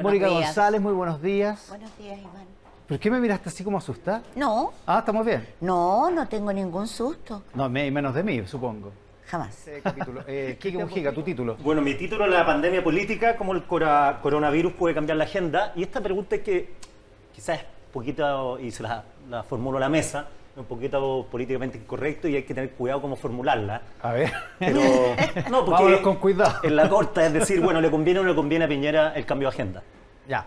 Buenos Mónica días. González, muy buenos días. Buenos días, Iván. ¿Por qué me miraste así como asustada? No, ¿Estamos bien? no tengo ningún susto. No, menos de mí, supongo. Jamás. Kike Mujica, tu título. Bueno, mi título es La pandemia política, cómo el coronavirus puede cambiar la agenda. Y esta pregunta es que quizás es un poquito, y se la formulo a la mesa, un poquito políticamente incorrecto y hay que tener cuidado cómo formularla. A ver. Pero no, porque Vámonos con cuidado. en la corta es decir, bueno, le conviene o no le conviene a Piñera el cambio de agenda. Ya.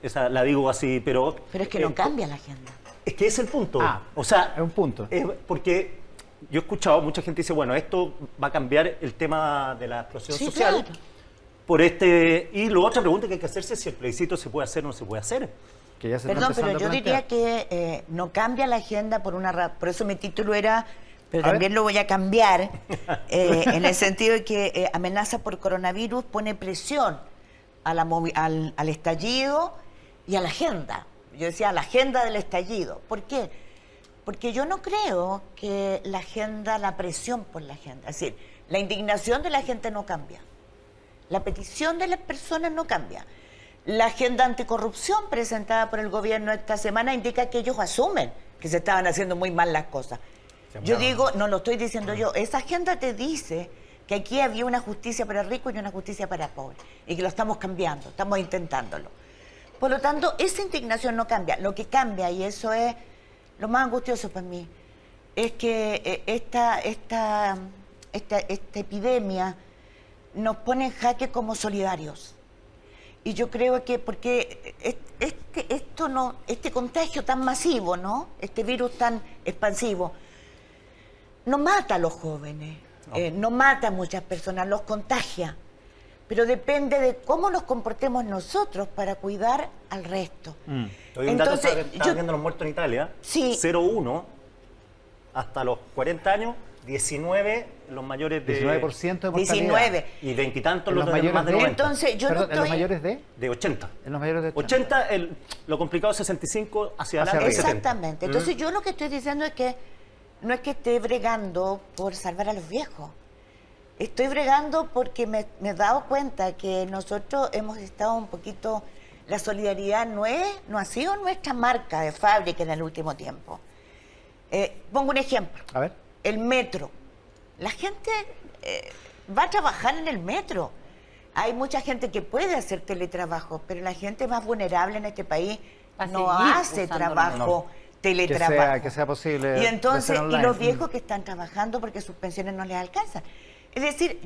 Esa la digo así, pero... Pero es que no cambia la agenda. Es que es el punto. O sea, es un punto. Porque yo he escuchado, mucha gente dice, bueno, esto va a cambiar el tema de la explosión social. Claro. Por y la otra pregunta que hay que hacerse es si el plebiscito se puede hacer o no se puede hacer. Que ya se Perdón, está pero yo empezando a diría plantear. que no cambia la agenda por una razón. Por eso mi título era, pero A también ver. lo voy a cambiar, en el sentido de que amenaza por coronavirus pone presión a al estallido y a la agenda. Yo decía, a la agenda del estallido. ¿Por qué? Porque yo no creo que la agenda, la presión por la agenda, es decir, la indignación de la gente no cambia. La petición de las personas no cambia. La agenda anticorrupción presentada por el gobierno esta semana indica que ellos asumen que se estaban haciendo muy mal las cosas. Yo digo, no lo estoy diciendo yo, esa agenda te dice que aquí había una justicia para ricos y una justicia para pobres y que lo estamos cambiando, estamos intentándolo. Por lo tanto, esa indignación no cambia. Lo que cambia, y eso es lo más angustioso para mí, es que esta epidemia nos pone en jaque como solidarios. Y yo creo que porque este contagio tan masivo, ¿no? Este virus tan expansivo, no mata a los jóvenes, no mata a muchas personas, los contagia. Pero depende de cómo nos comportemos nosotros para cuidar al resto. Hoy un dato estaba viendo los muertos en Italia. Sí. 0,1 hasta los 40 años, 19 los mayores de... 19% de mortalidad. 19. Y 20 y tantos En los los de mayores más de de- 90. Entonces, yo Perdón, no ¿en los estoy... mayores de? De 80. En los mayores de 80, lo complicado es 65 hacia Hacia adelante. arriba. 70. Exactamente. Entonces yo lo que estoy diciendo es que no es que esté bregando por salvar a los viejos. Estoy bregando porque me he dado cuenta que nosotros hemos estado un poquito... La solidaridad no ha sido nuestra marca de fábrica en el último tiempo. Pongo un ejemplo. A ver. El metro. La gente va a trabajar en el metro. Hay mucha gente que puede hacer teletrabajo, pero la gente más vulnerable en este país Va a no seguir hace usando trabajo teletrabajo. Que sea posible. Y de entonces, hacer y online. los viejos que están trabajando porque sus pensiones no les alcanzan. Es decir,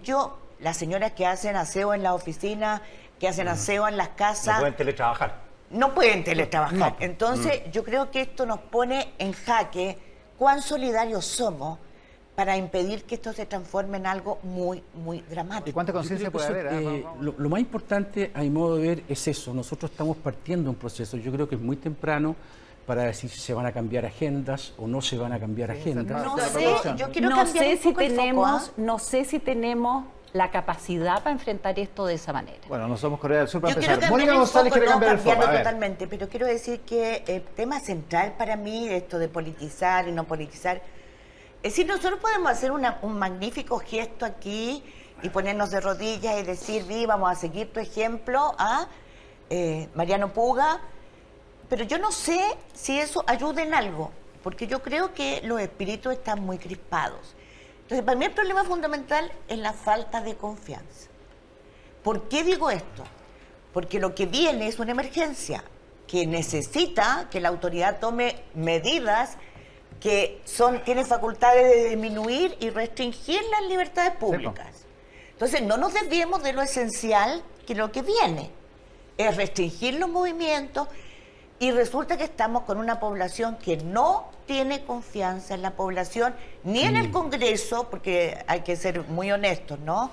las señoras que hacen aseo en la oficina, que hacen aseo en las No casas, pueden teletrabajar. no pueden teletrabajar. No. Entonces, yo creo que esto nos pone en jaque cuán solidarios somos para impedir que esto se transforme en algo muy, muy dramático. ¿Y cuánta conciencia Yo creo puede que haber? eso, lo más importante, a mi modo de ver, es eso. Nosotros estamos partiendo un proceso. Yo creo que es muy temprano para decir si se van a cambiar agendas o no se van a cambiar agendas. No Esa es la sé, preocupación. yo quiero No cambiar sé un si poco el foco, tenemos, ¿ah? no sé si tenemos la capacidad para enfrentar esto de esa manera. Bueno, no somos Corea del Sur para Yo quiero empezar. cambiar Mónica el González foco, quiere no cambiar el foco. cambiarlo A ver. totalmente, pero quiero decir que el tema central para mí, esto de politizar y no politizar, es decir, nosotros podemos hacer un magnífico gesto aquí y ponernos de rodillas y decir, vamos a seguir tu ejemplo a Mariano Puga, pero yo no sé si eso ayuda en algo, porque yo creo que los espíritus están muy crispados. Entonces, para mí el problema fundamental es la falta de confianza. ¿Por qué digo esto? Porque lo que viene es una emergencia que necesita que la autoridad tome medidas que tienen facultades de disminuir y restringir las libertades públicas. Entonces, no nos desviemos de lo esencial, que lo que viene es restringir los movimientos, y resulta que estamos con una población que no tiene confianza en la población, ni en el Congreso, porque hay que ser muy honestos, ¿no?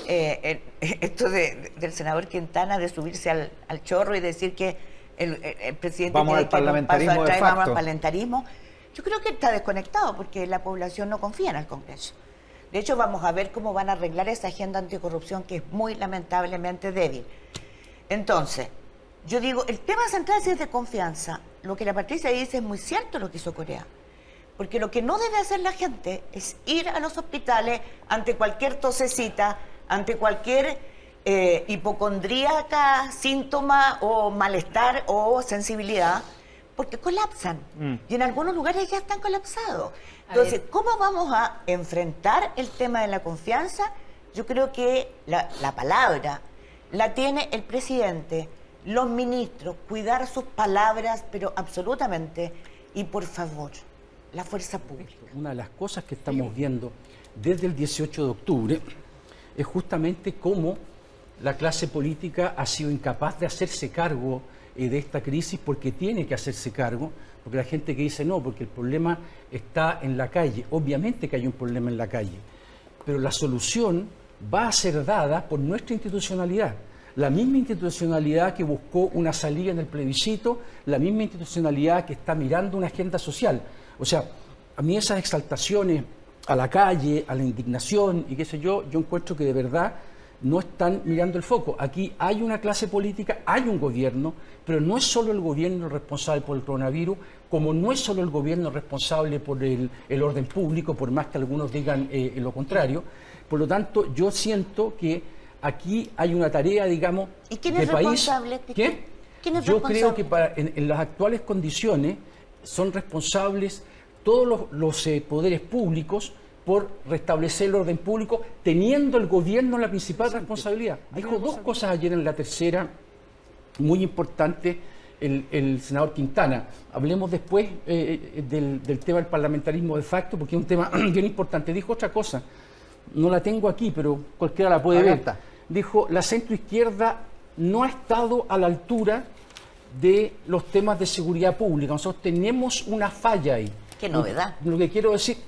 Esto del senador Quintana de subirse al chorro y decir que el presidente Vamos tiene al que dar un paso parlamentarismo de atrás y vamos facto. al parlamentarismo. Yo creo que está desconectado porque la población no confía en el Congreso. De hecho, vamos a ver cómo van a arreglar esa agenda anticorrupción que es muy lamentablemente débil. Entonces, yo digo, el tema central sí es de confianza. Lo que la Patricia dice es muy cierto lo que hizo Corea. Porque lo que no debe hacer la gente es ir a los hospitales ante cualquier tosecita, ante cualquier hipocondríaca, síntoma o malestar o sensibilidad, porque colapsan. Y en algunos lugares ya están colapsados. Entonces, ¿cómo vamos a enfrentar el tema de la confianza? Yo creo que la palabra la tiene el presidente, los ministros, cuidar sus palabras, pero absolutamente. Y por favor, la fuerza pública. Una de las cosas que estamos viendo desde el 18 de octubre es justamente cómo la clase política ha sido incapaz de hacerse cargo de esta crisis, porque tiene que hacerse cargo, porque la gente que dice no, porque el problema está en la calle. Obviamente que hay un problema en la calle, pero la solución va a ser dada por nuestra institucionalidad. La misma institucionalidad que buscó una salida en el plebiscito, la misma institucionalidad que está mirando una agenda social. O sea, a mí esas exaltaciones a la calle, a la indignación y qué sé yo encuentro que de verdad no están mirando el foco. Aquí hay una clase política, hay un gobierno, pero no es solo el gobierno responsable por el coronavirus, como no es solo el gobierno responsable por el orden público, por más que algunos digan lo contrario. Por lo tanto, yo siento que aquí hay una tarea, digamos, ¿y quién es de país. Responsable? ¿Qué? ¿Quién es yo responsable? creo que en las actuales condiciones son responsables todos los poderes públicos por restablecer el orden público, teniendo el gobierno la principal responsabilidad. Dijo dos cosas ayer en la tercera, muy importante, el senador Quintana. Hablemos después del tema del parlamentarismo de facto, porque es un tema bien importante. Dijo otra cosa, no la tengo aquí, pero cualquiera la puede ver. Dijo, la centroizquierda no ha estado a la altura de los temas de seguridad pública. Nosotros tenemos una falla ahí. Qué novedad. Lo que quiero decir,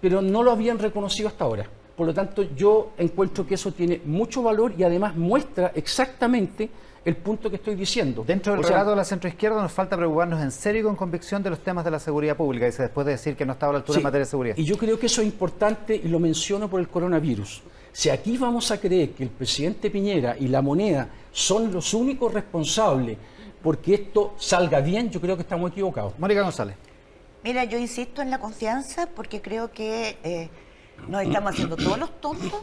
pero no lo habían reconocido hasta ahora. Por lo tanto, yo encuentro que eso tiene mucho valor y además muestra exactamente el punto que estoy diciendo. Dentro del relato de la centroizquierda nos falta preocuparnos en serio y con convicción de los temas de la seguridad pública, dice, después de decir que no estaba a la altura en materia de seguridad. Y yo creo que eso es importante y lo menciono por el coronavirus. Si aquí vamos a creer que el presidente Piñera y la Moneda son los únicos responsables porque esto salga bien, yo creo que estamos equivocados. Mónica González. Mira, yo insisto en la confianza porque creo que nos estamos haciendo todos los tontos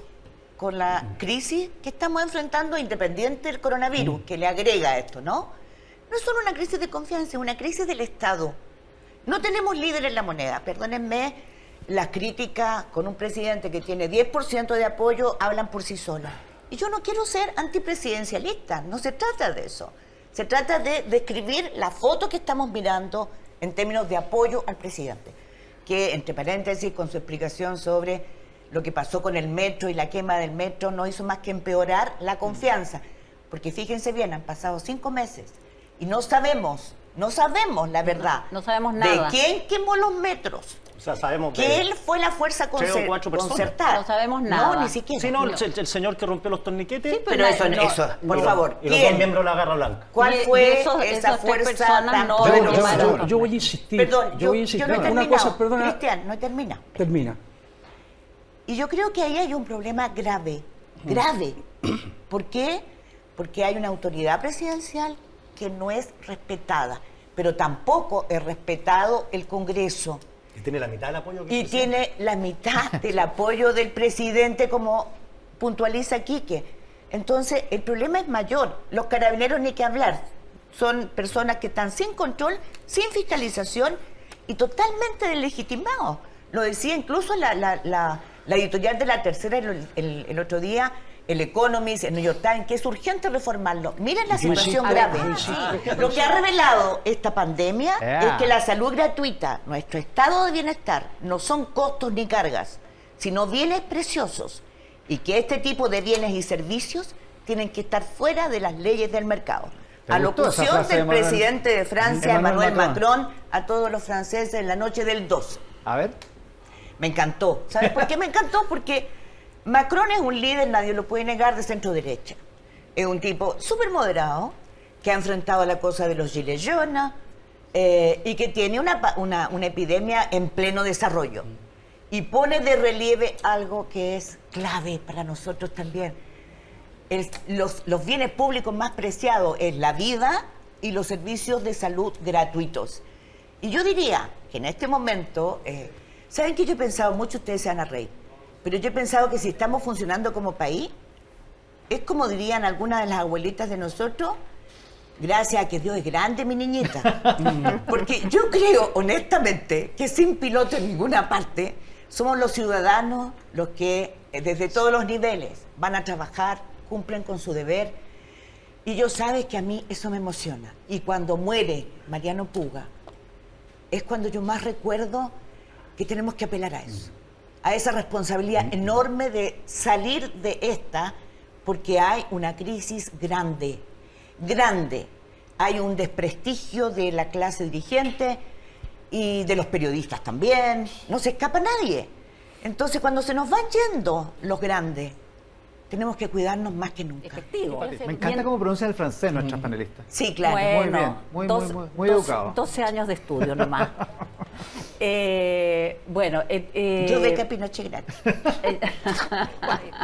con la crisis que estamos enfrentando, independiente del coronavirus, que le agrega esto, ¿no? No es solo una crisis de confianza, es una crisis del Estado. No tenemos líder en la moneda. Perdónenme, las críticas con un presidente que tiene 10% de apoyo hablan por sí solas. Y yo no quiero ser antipresidencialista, no se trata de eso. Se trata de describir la foto que estamos mirando en términos de apoyo al presidente, que, entre paréntesis, con su explicación sobre lo que pasó con el metro y la quema del metro, no hizo más que empeorar la confianza. Porque fíjense bien, han pasado 5 meses y no sabemos la verdad. No sabemos nada. ¿De quién quemó los metros? O sea, sabemos Que él fue la fuerza 3 o 4 personas. concertada. No sabemos nada. No, ni siquiera. Sí, no, el señor que rompió los torniquetes. Sí, Pero eso, por favor, Y los ¿quién? 2 miembros de la Garra Blanca. ¿Cuál Y fue esos esa 3 fuerza personas tan no poderosa? Yo voy a insistir. Perdón, yo voy a insistir. no he Una terminado. cosa, perdona. Cristian, no he terminado. Termina. Y yo creo que ahí hay un problema grave. ¿Por qué? Porque hay una autoridad presidencial que no es respetada, pero tampoco es respetado el Congreso. Y tiene la mitad del apoyo que Y tiene la mitad del apoyo del presidente, como puntualiza Quique. Entonces, el problema es mayor. Los carabineros ni que hablar. Son personas que están sin control, sin fiscalización y totalmente deslegitimados. Lo decía incluso la editorial de La Tercera el otro día, el Economist, el New York Times, que es urgente reformarlo. Miren la situación grave. Lo que ha revelado esta pandemia es que la salud gratuita, nuestro estado de bienestar, no son costos ni cargas, sino bienes preciosos. Y que este tipo de bienes y servicios tienen que estar fuera de las leyes del mercado. Alocución del presidente de Francia, Emmanuel Macron, a todos los franceses en la noche del 12. A ver. Me encantó. ¿Sabes por qué me encantó? Porque Macron es un líder, nadie lo puede negar, de centro derecha. Es un tipo súper moderado, que ha enfrentado la cosa de los gilets jaunes y que tiene una epidemia en pleno desarrollo. Y pone de relieve algo que es clave para nosotros también. Los bienes públicos más preciados es la vida y los servicios de salud gratuitos. Y yo diría que en este momento, ¿saben qué yo he pensado? Muchos de ustedes se van a reír, pero yo he pensado que si estamos funcionando como país, es como dirían algunas de las abuelitas de nosotros, gracias a que Dios es grande, mi niñita. Porque yo creo, honestamente, que sin piloto en ninguna parte, somos los ciudadanos los que, desde todos los niveles, van a trabajar, cumplen con su deber. Y yo sabes que a mí eso me emociona. Y cuando muere Mariano Puga, es cuando yo más recuerdo que tenemos que apelar a eso. A esa responsabilidad enorme de salir de esta, porque hay una crisis grande, grande. Hay un desprestigio de la clase dirigente y de los periodistas también. No se escapa nadie. Entonces, cuando se nos van yendo los grandes, tenemos que cuidarnos más que nunca. Efectivo. Me encanta cómo pronuncian el francés nuestras panelistas. Sí, claro. Bueno, Muy bien, muy educado. 12 años de estudio nomás. Bueno, Yo beca Pinochet gratis.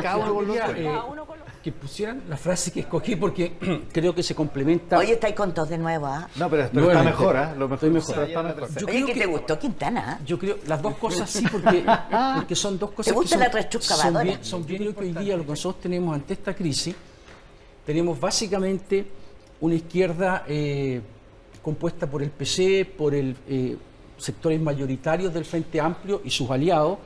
Cada uno con lo Ya, suyo. que pusieran la frase que escogí porque creo que se complementa. Oye, estáis con todos de nuevo, ¿ah? No, pero está Nuevamente. mejor, ¿eh? Lo mejor, Estoy mejor. pero está mejor. Yo Oye, creo ¿qué que- te gustó Quintana? Yo creo las dos cosas sí, porque son dos cosas ¿Te gusta que la rechucavadora? son bien lo que hoy día lo que nosotros tenemos ante esta crisis. Tenemos básicamente una izquierda compuesta por el PC, por sectores mayoritarios del Frente Amplio y sus aliados,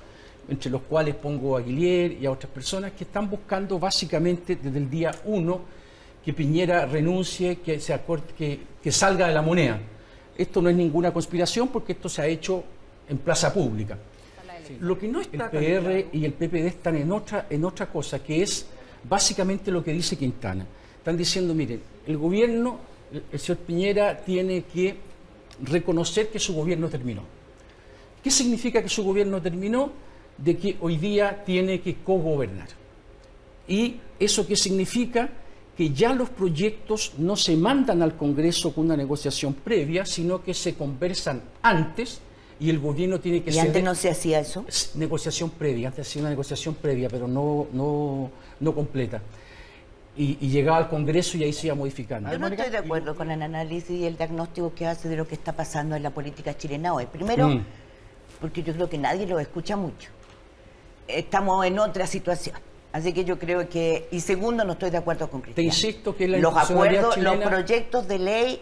entre los cuales pongo a Guillier y a otras personas que están buscando básicamente desde el día 1 que Piñera renuncie, que salga de la moneda. Esto no es ninguna conspiración porque esto se ha hecho en plaza pública. Lo que no está el PR y el PPD están en otra cosa, que es básicamente lo que dice Quintana. Están diciendo, miren, el gobierno, el señor Piñera tiene que reconocer que su gobierno terminó. ¿Qué significa que su gobierno terminó? De que hoy día tiene que cogobernar. ¿Y eso qué significa? Que ya los proyectos no se mandan al Congreso con una negociación previa, sino que se conversan antes y el gobierno tiene que ¿Y ceder. antes no se hacía eso? Negociación previa, antes hacía una negociación previa, pero no completa. Y llegaba al Congreso y ahí se iba modificando. Yo no estoy de acuerdo con el análisis y el diagnóstico que hace de lo que está pasando en la política chilena hoy. Primero, porque yo creo que nadie lo escucha mucho. Estamos en otra situación. Así que yo creo que... Y segundo, no estoy de acuerdo con Cristian. Te insisto que la los institucionalidad acuerdos, los chilena- proyectos de ley,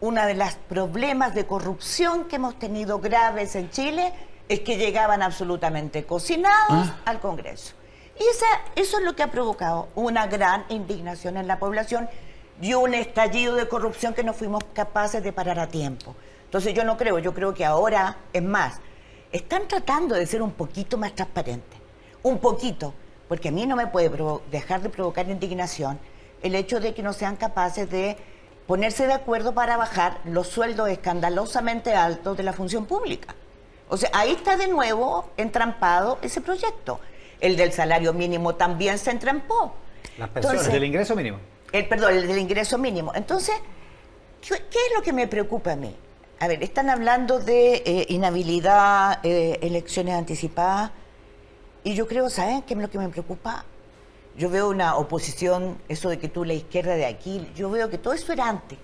uno de los problemas de corrupción que hemos tenido graves en Chile es que llegaban absolutamente cocinados al Congreso. Y eso es lo que ha provocado una gran indignación en la población y un estallido de corrupción que no fuimos capaces de parar a tiempo. Entonces yo creo que ahora, es más, están tratando de ser un poquito más transparentes, un poquito, porque a mí no me puede dejar de provocar indignación el hecho de que no sean capaces de ponerse de acuerdo para bajar los sueldos escandalosamente altos de la función pública. O sea, ahí está de nuevo entrampado ese proyecto. El del salario mínimo también se entrampó. Las pensiones. El del ingreso mínimo. El del ingreso mínimo. Entonces, ¿qué es lo que me preocupa a mí? A ver, están hablando de inhabilidad, elecciones anticipadas, y yo creo, ¿saben qué es lo que me preocupa? Yo veo una oposición, eso de que tú la izquierda de aquí, yo veo que todo eso era antes.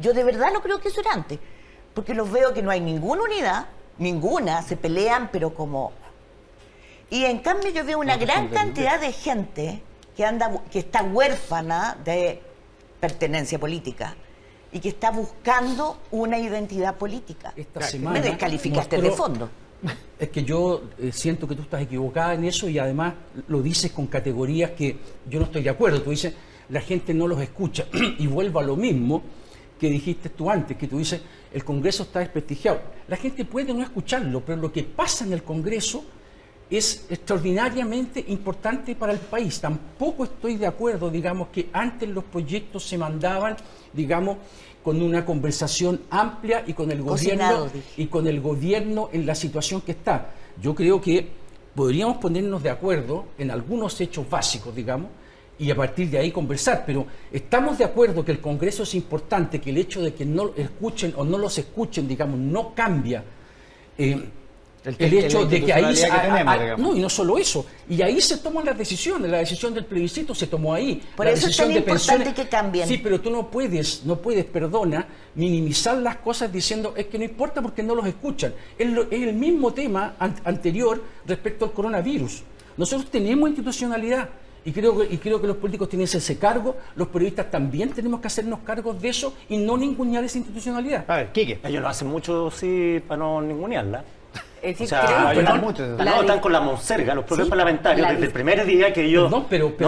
Yo de verdad no creo que eso era antes, porque los veo que no hay ninguna unidad, ninguna, se pelean, pero como... Y en cambio yo veo una gran cantidad de gente que está huérfana de pertenencia política y que está buscando una identidad política. Esta Me semana descalificaste mostró- de fondo. Es que yo siento que tú estás equivocada en eso y además lo dices con categorías que yo no estoy de acuerdo. Tú dices, la gente no los escucha. Y vuelvo a lo mismo que dijiste tú antes, que tú dices, el Congreso está desprestigiado. La gente puede no escucharlo, pero lo que pasa en el Congreso es extraordinariamente importante para el país. Tampoco estoy de acuerdo, digamos, que antes los proyectos se mandaban, digamos, con una conversación amplia y con el Cocinado, gobierno dije. y con el gobierno en la situación que está. Yo creo que podríamos ponernos de acuerdo en algunos hechos básicos, digamos, y a partir de ahí conversar, pero estamos de acuerdo que el Congreso es importante, que el hecho de que no escuchen o no los escuchen, digamos, no cambia el hecho de que ahí institucionalidad que tenemos, digamos. no, y no solo eso, y ahí se toman las decisiones, la decisión del plebiscito se tomó ahí, Por la eso es decisión tan de importante pensiones. que cambien. Sí, pero tú no puedes, perdona, minimizar las cosas diciendo es que no importa porque no los escuchan. Es el mismo tema anterior respecto al coronavirus. Nosotros tenemos institucionalidad, Y creo que los políticos tienen ese cargo, los periodistas también tenemos que hacernos cargos de eso y no ningunear esa institucionalidad. A ver, Quique. Ellos lo hacen mucho, sí, para no ningunearla. Es O decir, sea, creo que están, mucho. están con la monserga, los propios Sí, parlamentarios, desde el primer día que ellos... No, pero ellos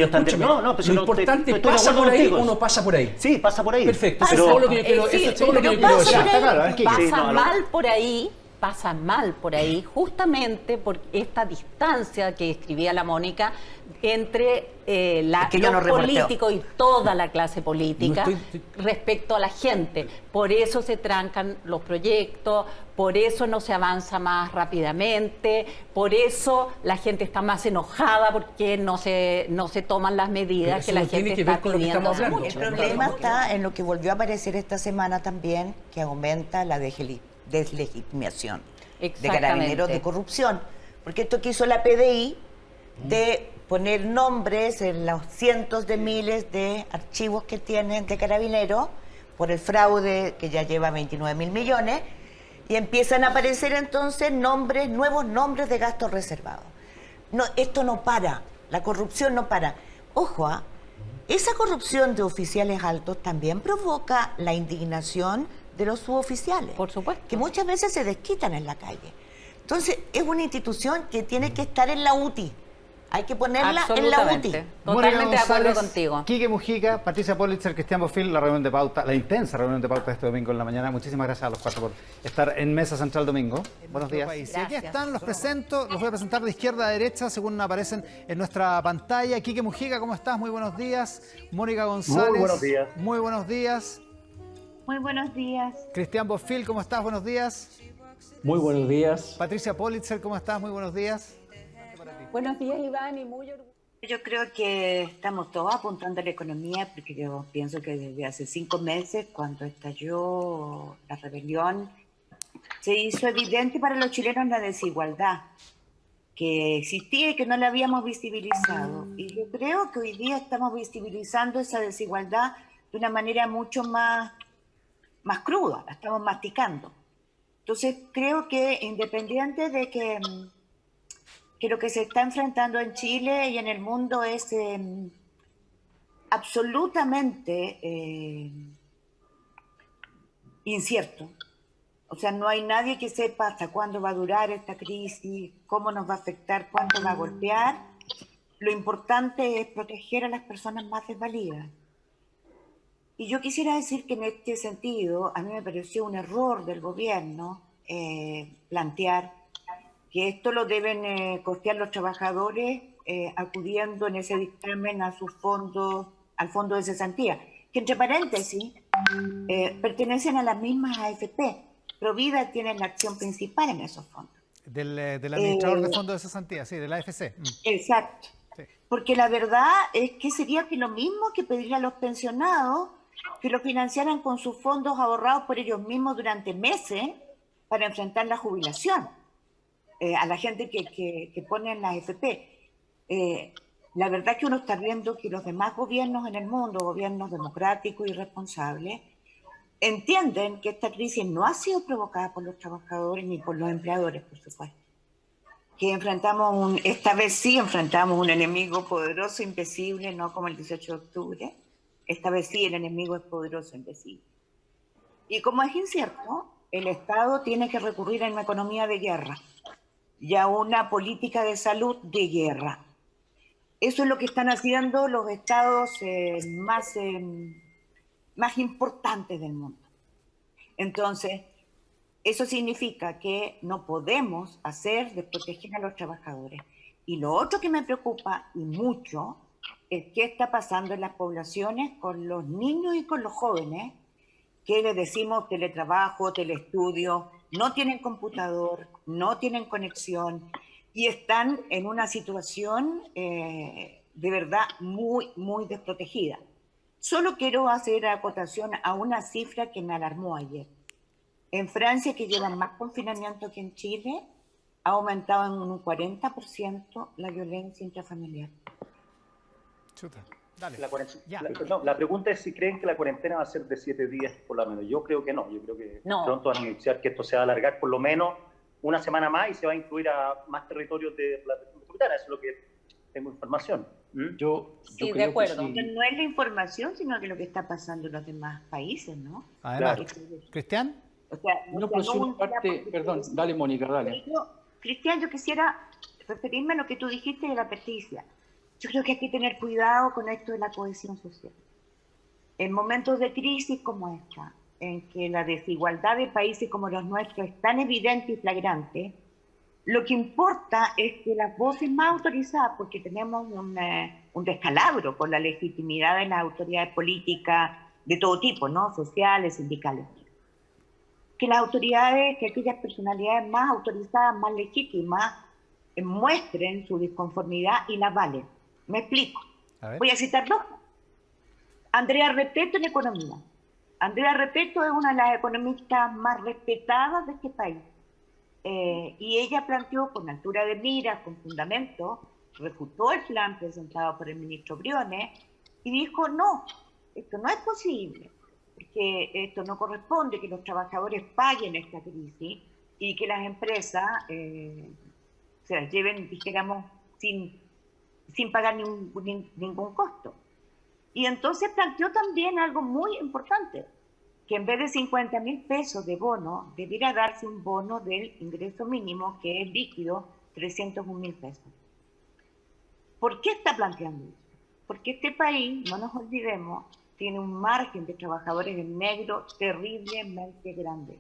están... escúchame, pero si lo no, importante estoy de pasa acuerdo por ahí, contigo. uno pasa por ahí. Sí, pasa por ahí. Perfecto, Pero- eso es todo lo que yo quiero, sí, eso es todo lo que yo pero quiero pasa decir. por ahí, Está claro, a ver, Quique. Sí, pasa no, mal por ahí, pasa mal por ahí, justamente por esta distancia que escribía la Mónica entre Es que yo no los reporteo. políticos y toda la clase política No estoy- respecto a la gente. Por eso se trancan los proyectos, por eso no se avanza más rápidamente, por eso la gente está más enojada porque no se toman las Pero medidas eso que la no tiene gente que ver está con lo que pidiendo estamos hace hablando. mucho. El problema está en lo que volvió a aparecer esta semana también, que aumenta la deslegitimación de Exactamente. carabineros de corrupción. Porque esto que hizo la PDI de poner nombres en los cientos de miles de archivos que tienen de carabineros por el fraude que ya lleva 29.000 millones, y empiezan a aparecer entonces nuevos nombres de gastos reservados. No, esto no para, la corrupción no para. Ojo, esa corrupción de oficiales altos también provoca la indignación de los suboficiales. Por supuesto. Que muchas veces se desquitan en la calle. Entonces, es una institución que tiene que estar en la UTI. Hay que ponerla en la UTI. Absolutamente. Totalmente de acuerdo contigo. Quique Mujica, Patricia Politzer, Cristian Bofill, la reunión de pauta, la intensa reunión de pauta este domingo en la mañana. Muchísimas gracias a los cuatro por estar en Mesa Central domingo. Buenos días. Y aquí Gracias. están, los presento, los voy a presentar de izquierda a derecha según aparecen en nuestra pantalla. Quique Mujica, ¿cómo estás? Muy buenos días. Mónica González. Muy buenos días. Muy buenos días. Muy buenos días. Cristian Bofill, ¿cómo estás? Buenos días. Muy buenos días. Patricia Politzer, ¿cómo estás? Muy buenos días. Buenos días, Iván, y muy orgulloso. Yo creo que estamos todos apuntando a la economía porque yo pienso que desde hace 5 meses, cuando estalló la rebelión, se hizo evidente para los chilenos la desigualdad que existía y que no la habíamos visibilizado. Y yo creo que hoy día estamos visibilizando esa desigualdad de una manera mucho más cruda, la estamos masticando. Entonces creo que independiente de que lo que se está enfrentando en Chile y en el mundo es absolutamente incierto. O sea, no hay nadie que sepa hasta cuándo va a durar esta crisis, cómo nos va a afectar, cuánto va a golpear. Lo importante es proteger a las personas más desvalidas. Y yo quisiera decir que en este sentido, a mí me pareció un error del gobierno plantear que esto lo deben costear los trabajadores acudiendo en ese dictamen a sus fondos, al fondo de cesantía, que entre paréntesis pertenecen a las mismas AFP. Provida tiene la acción principal en esos fondos. Del administrador de fondos de cesantía, sí, de la AFC. Exacto. Sí. Porque la verdad es que sería que lo mismo que pedir a los pensionados que lo financiaran con sus fondos ahorrados por ellos mismos durante meses para enfrentar la jubilación. A la gente que pone en la AFP. La verdad que uno está viendo que los demás gobiernos en el mundo, gobiernos democráticos y responsables, entienden que esta crisis no ha sido provocada por los trabajadores ni por los empleadores, por supuesto. Que esta vez sí enfrentamos un enemigo poderoso, invisible, no como el 18 de octubre. Esta vez sí el enemigo es poderoso, invisible. Y como es incierto, el Estado tiene que recurrir a una economía de guerra y a una política de salud de guerra. Eso es lo que están haciendo los estados más importantes del mundo. Entonces, eso significa que no podemos desproteger a los trabajadores. Y lo otro que me preocupa y mucho es qué está pasando en las poblaciones con los niños y con los jóvenes, que les decimos teletrabajo, teleestudio, no tienen computador, no tienen conexión y están en una situación de verdad muy, muy desprotegida. Solo quiero hacer acotación a una cifra que me alarmó ayer. En Francia, que llevan más confinamiento que en Chile, ha aumentado en un 40% la violencia intrafamiliar. Chuta, dale. Ya. La pregunta es si creen que la cuarentena va a ser de 7 días por lo menos. Yo creo que no. Yo creo que No. pronto van a anunciar que esto se va a alargar por lo menos una semana más y se va a incluir a más territorios de la región metropolitana. Eso es lo que tengo información. Yo Sí, de creo que acuerdo. sí. No es la información, sino que lo que está pasando en los demás países, ¿no? Además, Claro. Cristian. O sea, No, pero si una parte, perdón, dale Mónica, dale. Cristian, yo quisiera referirme a lo que tú dijiste de la peticia. Yo creo que hay que tener cuidado con esto de la cohesión social. En momentos de crisis como esta, en que la desigualdad de países como los nuestros es tan evidente y flagrante, lo que importa es que las voces más autorizadas, porque tenemos un descalabro con la legitimidad de las autoridades políticas de todo tipo, ¿no? Sociales, sindicales, que las autoridades, que aquellas personalidades más autorizadas, más legítimas, muestren su disconformidad y la valen. Me explico. A ver. Voy a citar dos. Andrea Repeto en economía. Andrea Repeto es una de las economistas más respetadas de este país. Y ella planteó con altura de miras, con fundamento, refutó el plan presentado por el ministro Briones y dijo, no, esto no es posible, porque esto no corresponde que los trabajadores paguen esta crisis y que las empresas se las lleven, dijéramos, sin pagar ningún costo. Y entonces planteó también algo muy importante, que en vez de 50.000 pesos de bono, debiera darse un bono del ingreso mínimo, que es líquido, 301.000 pesos. ¿Por qué está planteando eso? Porque este país, no nos olvidemos, tiene un margen de trabajadores en negro terriblemente grande.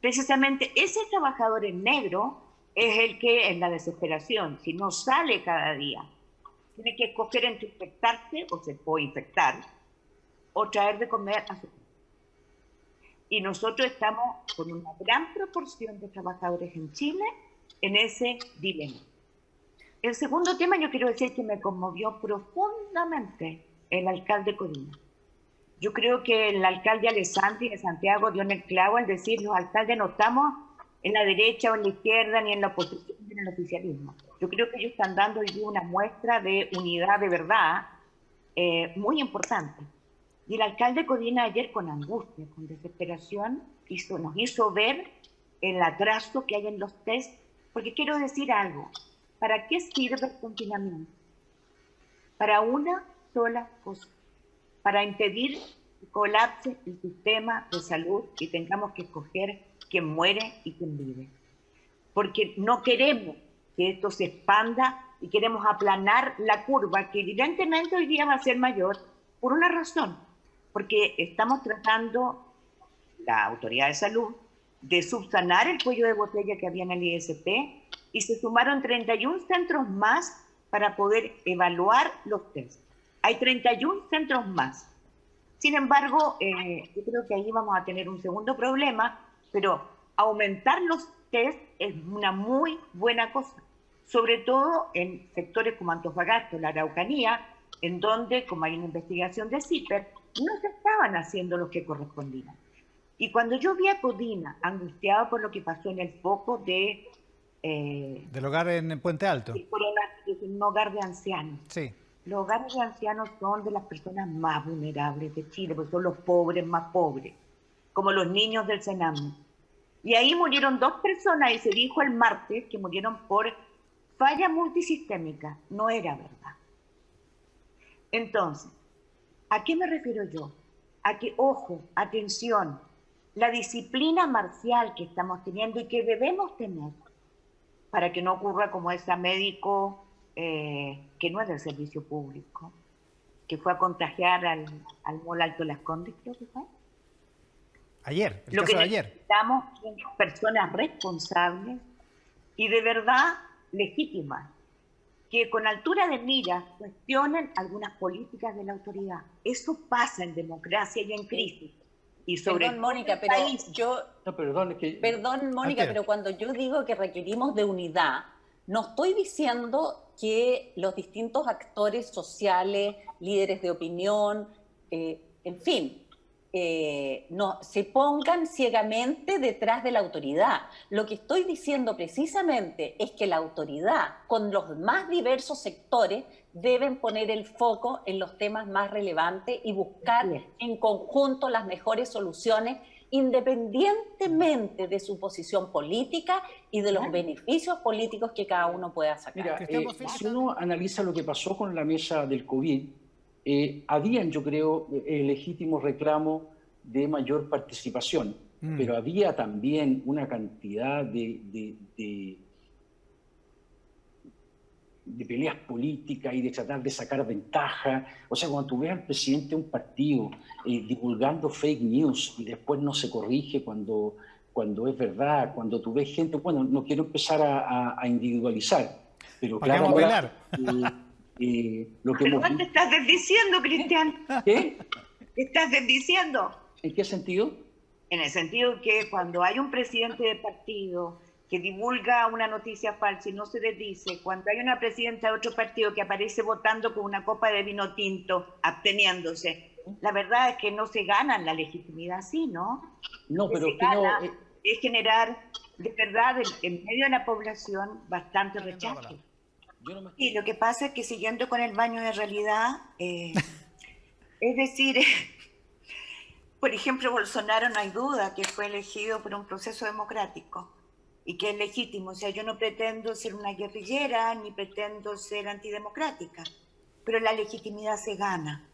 Precisamente ese trabajador en negro es el que, en la desesperación, si no sale cada día, tiene que escoger entre infectarse o se puede infectar, o traer de comer a su casa. Y nosotros estamos con una gran proporción de trabajadores en Chile en ese dilema. El segundo tema, yo quiero decir que me conmovió profundamente el alcalde Codina. Yo creo que el alcalde Alessandri de Santiago dio en el clavo al decir los alcaldes no estamos en la derecha o en la izquierda, ni en la oposición, ni en el oficialismo. Yo creo que ellos están dando hoy día una muestra de unidad de verdad muy importante. Y el alcalde Codina ayer, con angustia, con desesperación, nos hizo ver el atraso que hay en los test, porque quiero decir algo, ¿para qué sirve el confinamiento? Para una sola cosa, para impedir que colapse el sistema de salud y tengamos que escoger quién muere y quién vive. Porque no queremos que esto se expanda y queremos aplanar la curva, que evidentemente hoy día va a ser mayor, por una razón, porque estamos tratando, la autoridad de salud, de subsanar el cuello de botella que había en el ISP, y se sumaron 31 centros más para poder evaluar los test. Hay 31 centros más. Sin embargo, yo creo que ahí vamos a tener un segundo problema, pero aumentar los test es una muy buena cosa, sobre todo en sectores como Antofagasta, la Araucanía, en donde, como hay una investigación de CIPER, no se estaban haciendo los que correspondían. Y cuando yo vi a Codina angustiado por lo que pasó en el foco de... Del hogar en Puente Alto. El coronavirus, un hogar de ancianos. Sí. Los hogares de ancianos son de las personas más vulnerables de Chile, porque son los pobres más pobres, como los niños del Sename. Y ahí murieron 2 personas y se dijo el martes que murieron por falla multisistémica. No era verdad. Entonces, ¿a qué me refiero yo? A que, ojo, atención, la disciplina marcial que estamos teniendo y que debemos tener para que no ocurra como ese médico que no es del servicio público, que fue a contagiar al Mall Alto Las Condes, creo que fue. Ayer, el Lo caso que de ayer. necesitamos son personas responsables y de verdad legítimas, que con altura de miras cuestionen algunas políticas de la autoridad. Eso pasa en democracia y en crisis. Y sobre Perdón, Mónica, todo pero país. yo... No, perdón, es que... Perdón, Mónica, Ante. pero cuando yo digo que requerimos de unidad, no estoy diciendo que los distintos actores sociales, líderes de opinión, en fin, no se pongan ciegamente detrás de la autoridad. Lo que estoy diciendo precisamente es que la autoridad, con los más diversos sectores, deben poner el foco en los temas más relevantes y buscar en conjunto las mejores soluciones independientemente de su posición política y de los beneficios políticos que cada uno pueda sacar. Mira, Cristian Bofill, si uno analiza lo que pasó con la mesa del COVID, habían, yo creo, legítimos reclamos de mayor participación, pero había también una cantidad de peleas políticas y de tratar de sacar ventaja. O sea, cuando tú ves al presidente de un partido divulgando fake news y después no se corrige cuando es verdad, cuando tú ves gente, bueno, no quiero empezar a individualizar, pero ¿para qué claro, vamos a ahora, lo que ¿Pero hemos qué te estás desdiciendo, Cristian? ¿Qué? ¿Te estás desdiciendo? ¿En qué sentido? En el sentido que cuando hay un presidente de partido que divulga una noticia falsa y no se desdice, cuando hay una presidenta de otro partido que aparece votando con una copa de vino tinto, absteniéndose, la verdad es que no se ganan la legitimidad así, ¿no? No, Lo que pero se que no, gana es generar, de verdad, en medio de la población, bastante rechazo. yo no me Y lo que pasa es que siguiendo con el baño de realidad, es decir, por ejemplo, Bolsonaro no hay duda que fue elegido por un proceso democrático y que es legítimo. O sea, yo no pretendo ser una guerrillera ni pretendo ser antidemocrática, pero la legitimidad se gana.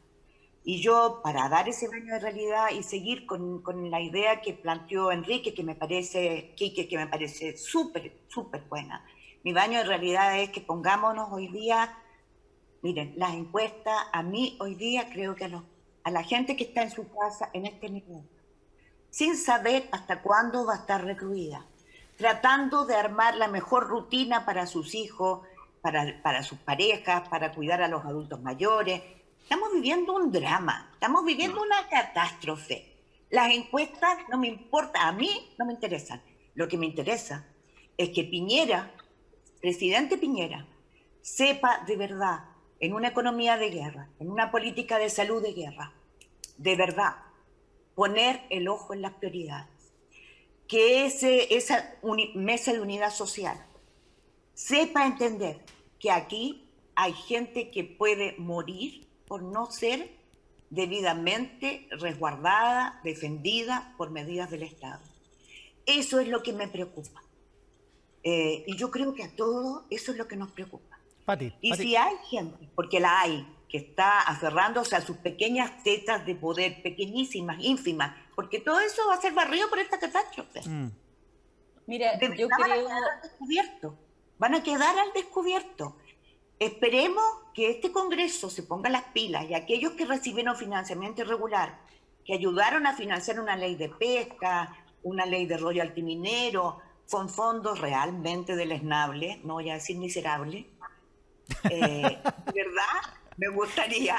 Y yo, para dar ese baño de realidad y seguir con la idea que planteó Enrique, que me parece, Quique, que me parece súper, súper buena, mi baño de realidad es que pongámonos hoy día, miren, las encuestas, a mí hoy día creo que a la gente que está en su casa en este minuto, sin saber hasta cuándo va a estar recluida, tratando de armar la mejor rutina para sus hijos, para sus parejas, para cuidar a los adultos mayores. Estamos viviendo un drama, estamos viviendo una catástrofe. Las encuestas no me importan, a mí no me interesan. Lo que me interesa es que Piñera, presidente Piñera, sepa de verdad, en una economía de guerra, en una política de salud de guerra, de verdad, poner el ojo en las prioridades. Que esa mesa de unidad social sepa entender que aquí hay gente que puede morir por no ser debidamente resguardada, defendida por medidas del Estado. Eso es lo que me preocupa. Y yo creo que a todos eso es lo que nos preocupa. Pati, Y Pati, si hay gente, porque la hay, que está aferrándose a sus pequeñas tetas de poder, pequeñísimas, ínfimas, porque todo eso va a ser barrido por esta catástrofe. Mira, De yo verdad creo... van a quedar al descubierto. Van a quedar al descubierto. Esperemos que este Congreso se ponga las pilas y aquellos que recibieron financiamiento irregular, que ayudaron a financiar una ley de pesca, una ley de royalty minero, con fondos realmente deleznables, no voy a decir miserables, de verdad me gustaría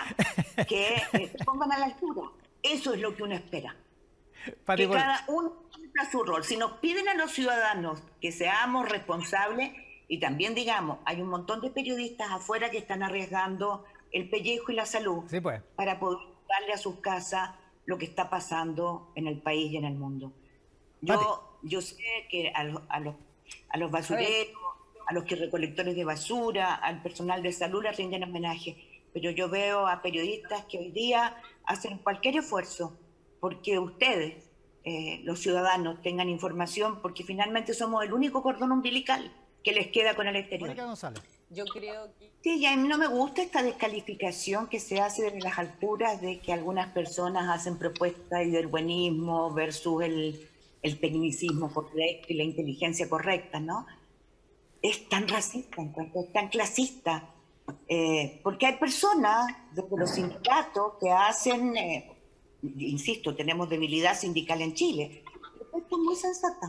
que se pongan a la altura. Eso es lo que uno espera. Pati, Que cada uno cumpla su rol. Si nos piden a los ciudadanos que seamos responsables, y también digamos, hay un montón de periodistas afuera que están arriesgando el pellejo y la salud sí, pues. para poder darle a sus casas lo que está pasando en el país y en el mundo. Yo sé que a los basureros, a los que recolectores de basura, al personal de salud les rinden homenaje, pero yo veo a periodistas que hoy día hacen cualquier esfuerzo porque ustedes, los ciudadanos, tengan información, porque finalmente somos el único cordón umbilical que les queda con el exterior. Mónica González. Yo creo que... Sí, y a mí no me gusta esta descalificación que se hace desde las alturas de que algunas personas hacen propuestas y del buenismo versus el tecnicismo correcto y la inteligencia correcta, ¿no? Es tan racista, en cuanto es tan clasista, porque hay personas de los sindicatos que hacen, insisto, tenemos debilidad sindical en Chile, pero esto es muy sensata.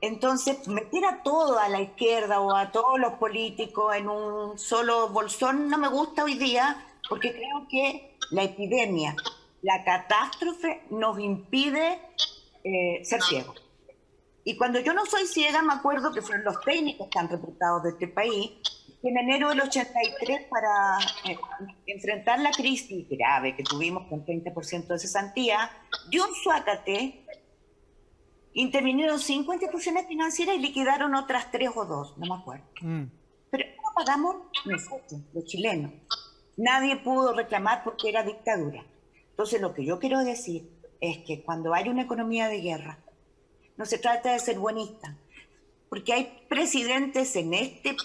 Entonces, meter a toda la izquierda o a todos los políticos en un solo bolsón no me gusta hoy día, porque creo que la epidemia, la catástrofe nos impide ser ciegos. Y cuando yo no soy ciega, me acuerdo que fueron los técnicos tan reputados de este país, que en enero del 83, para enfrentar la crisis grave que tuvimos con 30% de cesantía, de un suácate, intervinieron 5 instituciones financieras y liquidaron otras 3 o 2, no me acuerdo. Pero no pagamos nosotros, los chilenos. Nadie pudo reclamar porque era dictadura. Entonces, lo que yo quiero decir es que cuando hay una economía de guerra, no se trata de ser buenista, porque hay presidentes en este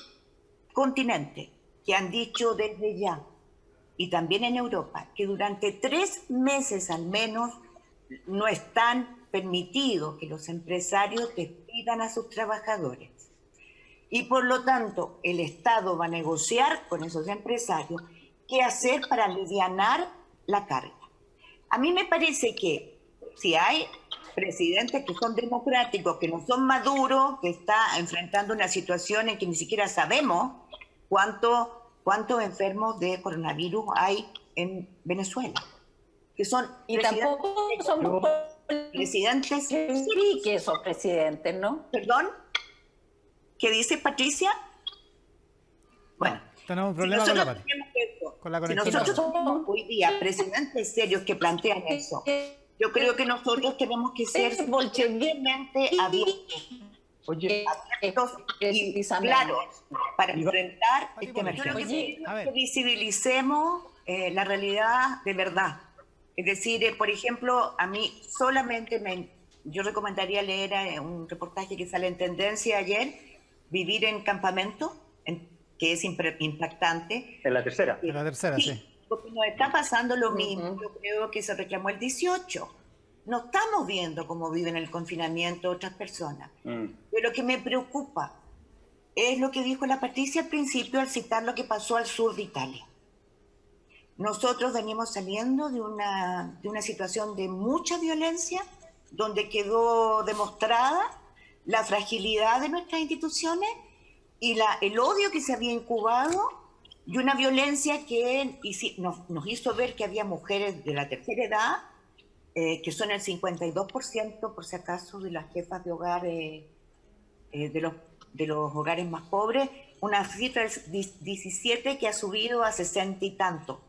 continente que han dicho desde ya, y también en Europa, que durante 3 meses al menos no están permitidos que los empresarios despidan a sus trabajadores. Y por lo tanto, el Estado va a negociar con esos empresarios qué hacer para alivianar la carga. A mí me parece que si hay presidentes que son democráticos, que no son maduros, que está enfrentando una situación en que ni siquiera sabemos cuántos enfermos de coronavirus hay en Venezuela, que son Y tampoco son presidentes. sí que esos presidentes, ¿no? ¿Perdón? ¿Qué dice Patricia? Bueno, Tenemos un problema con la Pati. Con la si conexión. nosotros tenemos hoy día presidentes serios que plantean eso, yo creo que nosotros tenemos que ser bolcheviquemente abiertos. Oye, Abiertos y claros para enfrentar este mercado. Yo creo que visibilicemos la realidad de verdad. Es decir, por ejemplo, a mí solamente yo recomendaría leer un reportaje que sale en Tendencia ayer, Vivir en Campamento, que es impactante. En la tercera. En la tercera, sí. Porque nos está pasando lo mismo, yo creo que se reclamó el 18. No estamos viendo cómo viven el confinamiento otras personas. Pero lo que me preocupa es lo que dijo la Patricia al principio al citar lo que pasó al sur de Italia. Nosotros venimos saliendo de una situación de mucha violencia, donde quedó demostrada la fragilidad de nuestras instituciones y el odio que se había incubado, y una violencia que nos hizo ver que había mujeres de la tercera edad, que son el 52%, por si acaso, de las jefas de hogar, de los hogares más pobres, una cifra del 17 que ha subido a 60 y tanto.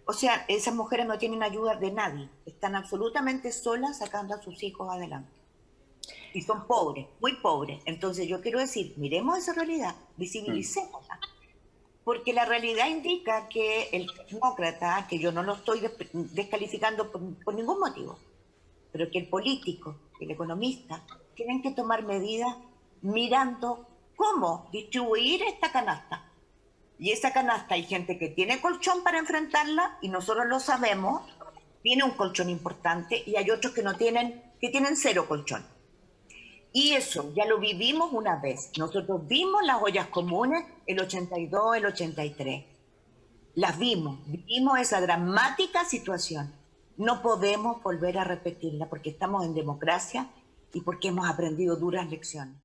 O sea, esas mujeres no tienen ayuda de nadie, están absolutamente solas sacando a sus hijos adelante. Y son pobres, muy pobres. Entonces yo quiero decir, miremos esa realidad, visibilicémosla. Porque la realidad indica que el tecnócrata, que yo no lo estoy descalificando por ningún motivo, pero que el político, el economista, tienen que tomar medidas mirando cómo distribuir esta canasta. Y esa canasta hay gente que tiene colchón para enfrentarla, y nosotros lo sabemos, tiene un colchón importante, y hay otros que tienen 0 colchón. Y eso ya lo vivimos una vez. Nosotros vimos las ollas comunes el 82, el 83. Las vimos esa dramática situación. No podemos volver a repetirla porque estamos en democracia y porque hemos aprendido duras lecciones.